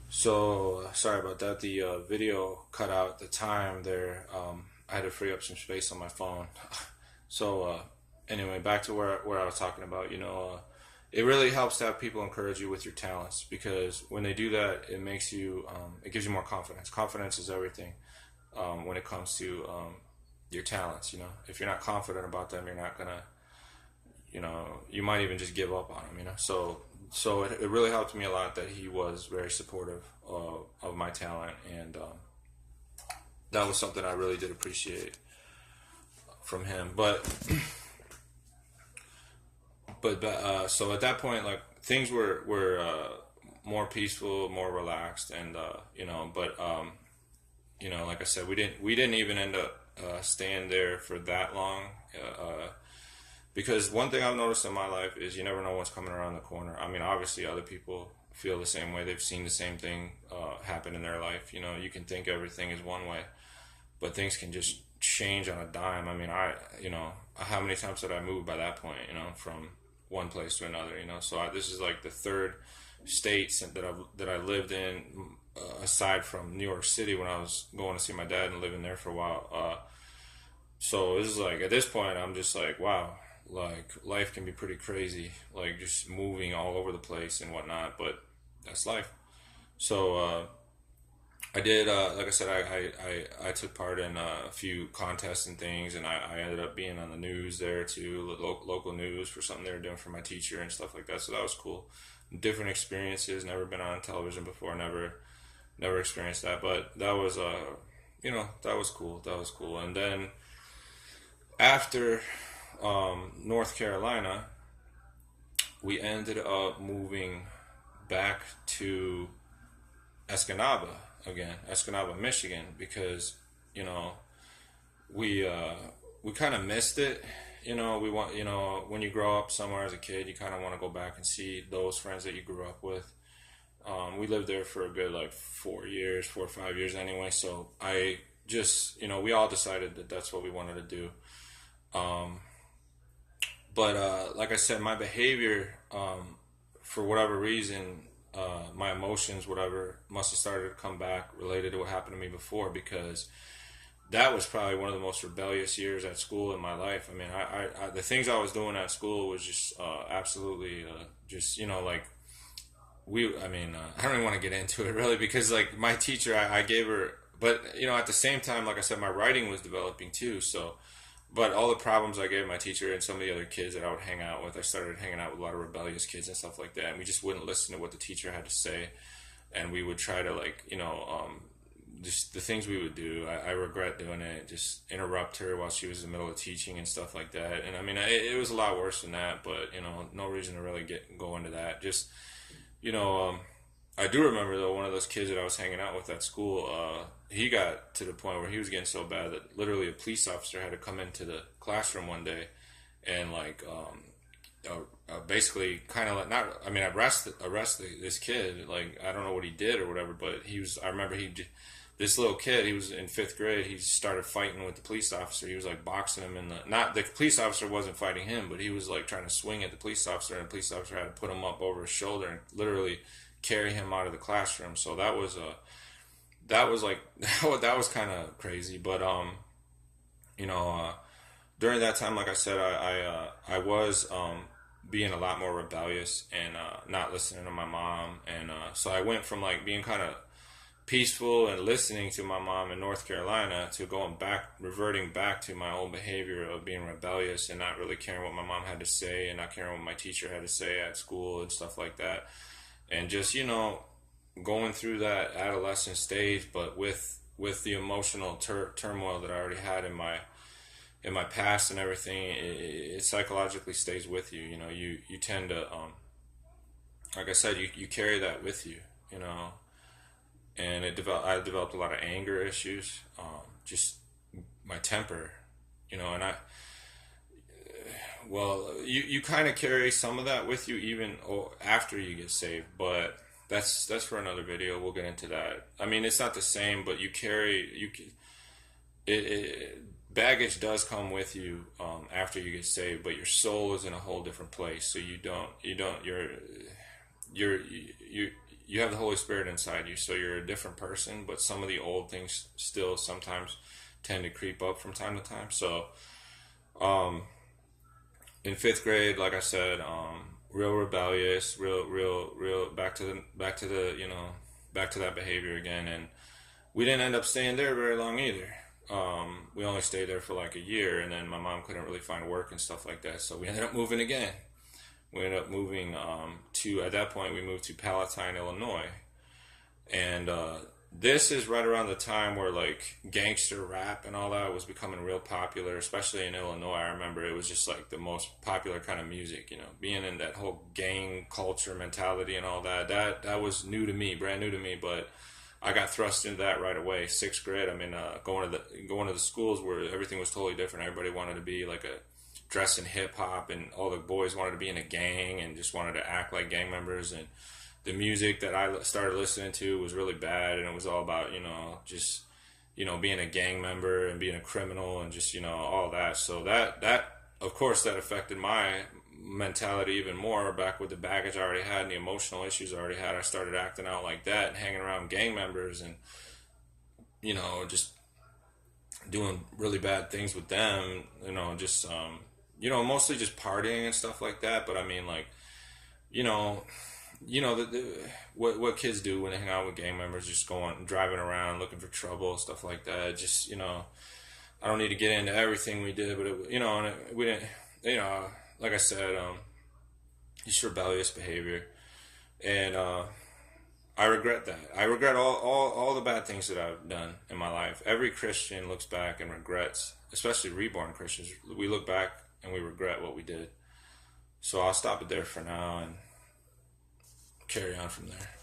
So sorry about that. The video cut out the time there. I had to free up some space on my phone. So anyway, back to where I was talking about. It really helps to have people encourage you with your talents because when they do that, it makes you. It gives you more confidence. Confidence is everything when it comes to your talents. If you're not confident about them, you're not gonna. You might even just give up on them. So it really helped me a lot that he was very supportive of my talent, and that was something I really did appreciate from him. But so at that point, like things were more peaceful, more relaxed, and like I said, we didn't even end up staying there for that long. Because one thing I've noticed in my life is you never know what's coming around the corner. I mean, obviously, other people feel the same way. They've seen the same thing happen in their life. You can think everything is one way, but things can just change on a dime. I mean, how many times did I move by that point? From one place to another. This is like the third state that I lived in, aside from New York City when I was going to see my dad and living there for a while. So this is like at this point, I'm just like, wow, like life can be pretty crazy, like just moving all over the place and whatnot. But that's life. So I did, like I said, I took part in a few contests and things, and I ended up being on the news there too, local news for something they were doing for my teacher and stuff like that. So that was cool. Different experiences. Never been on television before. Never experienced that, but that was that was cool. That was cool. And then after North Carolina, we ended up moving back to Escanaba again, Escanaba, Michigan, because you know we we kind of missed it. We want when you grow up somewhere as a kid, you kind of want to go back and see those friends that you grew up with. We lived there for a good like 4 years, 4 or 5 years anyway. So I just we all decided that that's what we wanted to do. Um, but like I said, my behavior, for whatever reason, my emotions, whatever, must have started to come back related to what happened to me before because that was probably one of the most rebellious years at school in my life. I mean, the things I was doing at school was just absolutely just like I don't even want to get into it really because like my teacher, I gave her, but at the same time, like I said, my writing was developing too. So, but all the problems I gave my teacher and some of the other kids that I would hang out with, I started hanging out with a lot of rebellious kids and stuff like that, and we just wouldn't listen to what the teacher had to say, and we would try to like just the things we would do. I regret doing it. Just interrupt her while she was in the middle of teaching and stuff like that. And I mean, it was a lot worse than that, but no reason to really go into that. Just you know, um, I do remember though one of those kids that I was hanging out with at school. He got to the point where he was getting so bad that literally a police officer had to come into the classroom one day and like basically kind of like not. I mean, arrest this kid. Like I don't know what he did or whatever, but he was. I remember this little kid. He was in fifth grade. He started fighting with the police officer. He was like boxing him in the. Not the police officer wasn't fighting him, but he was like trying to swing at the police officer, and the police officer had to put him up over his shoulder and literally carry him out of the classroom. So that was like that was kind of crazy. But you know, during that time, like I said, I was being a lot more rebellious and not listening to my mom, and so I went from like being kind of peaceful and listening to my mom in North Carolina to reverting back to my old behavior of being rebellious and not really caring what my mom had to say and not caring what my teacher had to say at school and stuff like that, and just going through that adolescent stage, but with the emotional turmoil that I already had in my past and everything, it psychologically stays with you. You tend to, like I said, you carry that with you. And I developed a lot of anger issues, just my temper. And you kind of carry some of that with you even after you get saved, but that's for another video. We'll get into that. I mean, it's not the same, but baggage does come with you after you get saved, but your soul is in a whole different place. So you're you have the Holy Spirit inside you, so you're a different person, but some of the old things still sometimes tend to creep up from time to time. So um, in fifth grade, like I said, real rebellious, real back to the back to that behavior again, and we didn't end up staying there very long either. We only stayed there for like a year, and then my mom couldn't really find work and stuff like that, so we ended up moving again. We ended up moving to at that point we moved to Palatine, Illinois, and this is right around the time where like gangster rap and all that was becoming real popular, especially in Illinois. I remember it was just like the most popular kind of music, being in that whole gang culture mentality and all that. That was new to me, brand new to me, but I got thrust into that right away. Sixth grade, I mean, going to the schools where everything was totally different. Everybody wanted to be like a dress in hip hop, and all the boys wanted to be in a gang and just wanted to act like gang members. And the music that I started listening to was really bad, and it was all about just being a gang member and being a criminal and just all that. So that of course that affected my mentality even more. Back with the baggage I already had and the emotional issues I already had, I started acting out like that and hanging around gang members and just doing really bad things with them. Just mostly just partying and stuff like that. But I mean, like, what kids do when they hang out with gang members, just going driving around looking for trouble, stuff like that. Just I don't need to get into everything we did, but we didn't, like I said, just rebellious behavior, and I regret that. I regret all the bad things that I've done in my life. Every Christian looks back and regrets, especially reborn Christians. We look back and we regret what we did. So I'll stop it there for now and carry on from there.